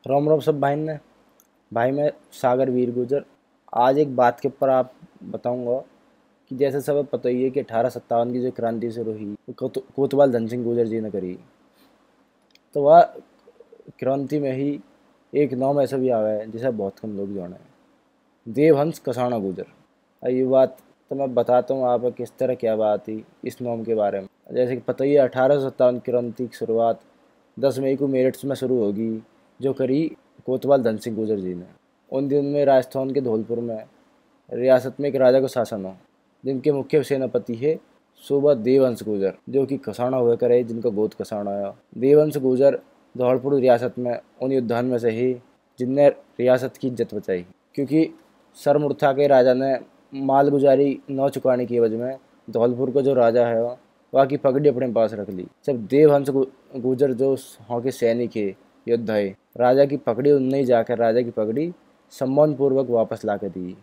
रोम रोम सब भाई ने। भाई मैं सागर वीर गुजर। आज एक बात के ऊपर आप बताऊंगा कि जैसे सब पता ही है कि 1857 की जो क्रांति शुरू हुई वो कोतवाल धन सिंह गुजर जी ने करी। तो वह क्रांति में ही एक नाम ऐसा भी आया है जिसे बहुत कम लोग जाने हैं, देवहंस कसाना गुजर। और ये बात तो मैं बताता हूँ आप किस तरह क्या बात थी इस नाम के बारे में। जैसे कि पता ही है 1857 क्रांति की शुरुआत 10 मई को मेरठ में शुरू होगी, जो करी कोतवाल धन सिंह गुजर जी ने। उन दिनों में राजस्थान के धौलपुर में रियासत में एक राजा का शासन हो, जिनके मुख्य सेनापति है सूबा देवंश गुजर, जो कि कसाना हुआ करे, जिनका गोद कसाना है। देवंश गुजर धौलपुर रियासत में उन योद्धान में से ही जिनने रियासत की इज्जत बचाई, क्योंकि सरमुर्था के राजा ने मालगुजारी न चुकाने की वजह में धौलपुर का जो राजा है वहाँ की पगड़ी अपने पास रख ली। जब देवहंस गुजर जो वहाँ के सैनिक है, योद्धा है, राजा की पगड़ी उनने ही जाकर राजा की पगड़ी सम्मान पूर्वक वापस ला के दी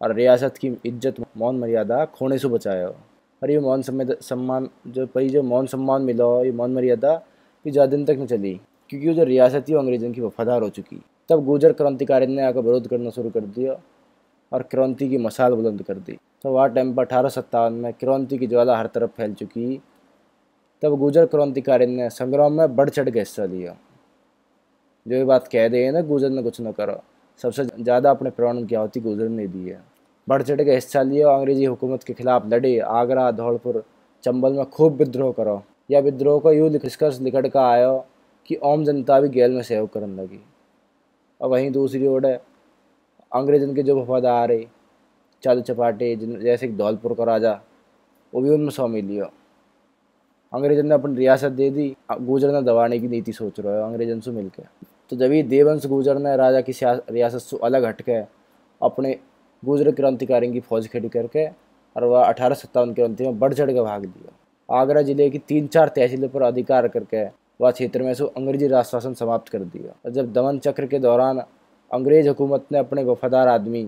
और रियासत की इज्जत मान मर्यादा खोने से बचाया। और ये सम्मान जो पही जो मान सम्मान मिला हो, ये मान मर्यादा ये ज़्यादा दिन तक नहीं चली, क्योंकि वो जो रियासत थी वो अंग्रेजों की वफादार हो चुकी। तब गुर्जर क्रांतिकारी ने आकर विरोध करना शुरू कर दिया और क्रांति की मशाल बुलंद कर दी। तो वह टाइम पर 1857 में क्रांति की ज्वाला हर तरफ फैल चुकी। तब गुर्जर क्रांतिकारी ने संग्राम में बढ़ चढ़ के हिस्सा लिया। जो ये बात कह दे ना गुर्जर ने कुछ न करो, सबसे ज़्यादा अपने प्राणों की आहुति गुर्जर ने दी है। बढ़ चढ़ के हिस्सा लिया, अंग्रेजी हुकूमत के खिलाफ लड़े, आगरा, धौलपुर, चंबल में खूब विद्रोह करो। यह विद्रोह का यूँ निष्कर्ष निकट का आया कि आम जनता भी गैल में सहयोग करने लगी। और वहीं दूसरी ओर अंग्रेजन के जो वफादार है चालू चपाटे, जैसे कि धौलपुर का राजा, वो भी उनमें शामिल लिया। अंग्रेजन ने अपनी रियासत दे दी, गुर्जर ने दबाने की नीति सोच रहा है अंग्रेजन से मिलकर। तो जब ये देवंश गुर्जर ने राजा की रियासत से अलग हटके अपने गुर्जर क्रांतिकारियों की फौज खड़ी करके और वह 1857 क्रांति में बढ़ चढ़ के भाग लिया। आगरा जिले की 3-4 तहसीलों पर अधिकार करके वह क्षेत्र में से अंग्रेजी राज शासन समाप्त कर दिया। और जब दमन चक्र के दौरान अंग्रेज हुकूमत ने अपने वफादार आदमी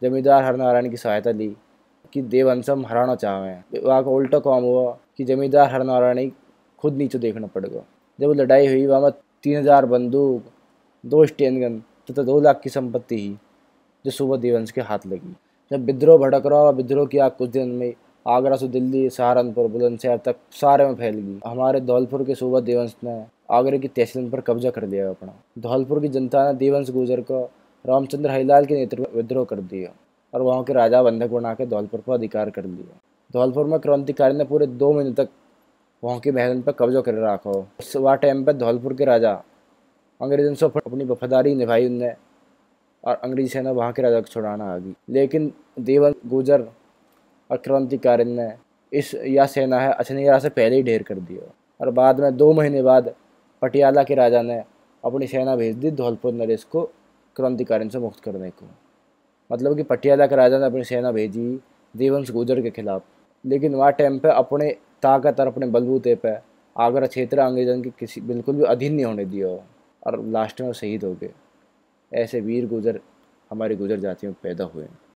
जमींदार हरनारायण की सहायता ली कि देवंशम हराना चाहें, वहाँ का उल्टा काम हुआ कि जमींदार हरनारायण खुद नीचे देखना पड़ेगा। जब लड़ाई हुई वहाँ 3000 बंदूक, 2 स्टेन गन तथा 2 लाख की संपत्ति ही जो सूबा देवंश के हाथ लगी। जब विद्रोह भड़क रहा, विद्रोह की आग कुछ दिन में आगरा से दिल्ली, सहारनपुर, बुलंदशहर तक सारे में फैल गई। हमारे धौलपुर के सूबा देवंश ने आगरे की तहसील पर कब्जा कर लिया अपना। धौलपुर की जनता ने देवंश गुर्जर को रामचंद्र हिलाल के नेतृत्व में विद्रोह कर दिया और वहाँ के राजा बंधक बना के धौलपुर पर अधिकार कर लिया। धौलपुर में क्रांतिकारी ने पूरे 2 महीने तक वहाँ की महल पर कब्जा कर रखा हो। वह टाइम पर धौलपुर के राजा अंग्रेजों से अपनी वफादारी निभाई उनने और अंग्रेजी सेना वहाँ के राजा को छुड़ाना आ गई। लेकिन देवंश गुर्जर और क्रांतिकारी ने इस यह सेना है अछनेरा से पहले ही ढेर कर दिया और बाद में 2 महीने बाद पटियाला के राजा ने अपनी सेना भेज दी धौलपुर नरेश को क्रांतिकारियों से मुक्त करने को। मतलब कि पटियाला के राजा ने अपनी सेना भेजी देवंश गुर्जर के खिलाफ। लेकिन वह टाइम पे अपने ताकत और अपने बलबूते पे आगरा क्षेत्र अंग्रेजों के किसी बिल्कुल भी अधीन नहीं होने दिया और लास्ट में शहीद हो गए। ऐसे वीर गुर्जर हमारी गुजर जाति में पैदा हुए।